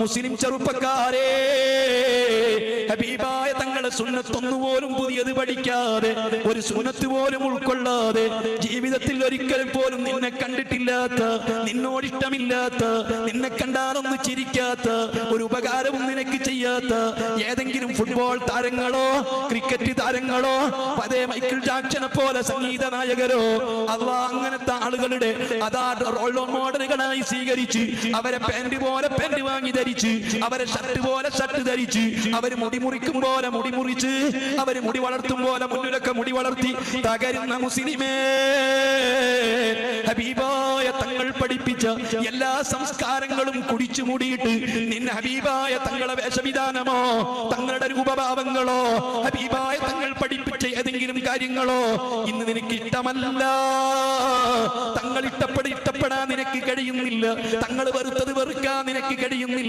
മുസ്ലിം ചെറുപ്പക്കാരെ, ഹബീബായ തങ്ങളെ സുന്നത്തൊന്നുപോലും പുതിയത് പഠിക്കാതെ, ഒരു സുന്നത്ത് പോലും ഉൾക്കൊള്ളാതെ, ജീവിതത്തിൽ ഒരിക്കലും പോലും നിന്നെ കണ്ടിട്ടില്ലാത്ത, നിന്നോടിഷ്ടമില്ലാത്ത, നിന്നെ കണ്ടാലൊന്ന് ചിരിക്കാത്ത, ഒരു ഉപകാരവും നിനക്ക് ചെയ്യാത്ത ഏതെങ്കിലും ഫുട്ബോൾ താരങ്ങളോ ക്രിക്കറ്റ് താരങ്ങളോ അതേ മൈക്കിൾ ജാക്സനെ പോലെ സംഗീത നായകരോ അല്ലാഹ് അങ്ങനത്തെ ആളുകളുടെ അതാ റോൾ മോഡലുകളായി സ്വീകരിച്ച്, അവരെ പാന്റ് പോലെ പാന്റ് വാങ്ങി ധരിച്ച്, അവരെ ഷർട്ട് പോലെ ഷർട്ട് ധരിച്ച്, അവര് മുടി മുറിക്കും പോലെ മുടി മുറിച്ച്, അവര് മുടി വളർത്തും പോലെ മുന്നിലൊക്കെ മുടി വളർത്തി തകരുന്ന മുസ്ലിമേ, ഹബീബായ തങ്ങൾ പഠിപ്പിച്ച എല്ലാ സംസ്കാരങ്ങളും കുടിച്ചു മൂടിയിട്ട് നിന്നെ ഹബീബായ തങ്ങളെ വേഷവിധാനമോ തങ്ങളുടെ രൂപഭാവങ്ങളോ ഹബീബായ തങ്ങൾ പഠിപ്പിച്ച ഏതെങ്കിലും കാര്യങ്ങളോ ഇന്ന് നിനക്ക് ഇഷ്ടമല്ല, തങ്ങൾ ഇഷ്ടപ്പെടാൻ നിനക്ക് കഴിയുന്നില്ല, തങ്ങൾ വെറുത്തത് വെറുക്കാൻ നിനക്ക് കഴിയുന്നില്ല.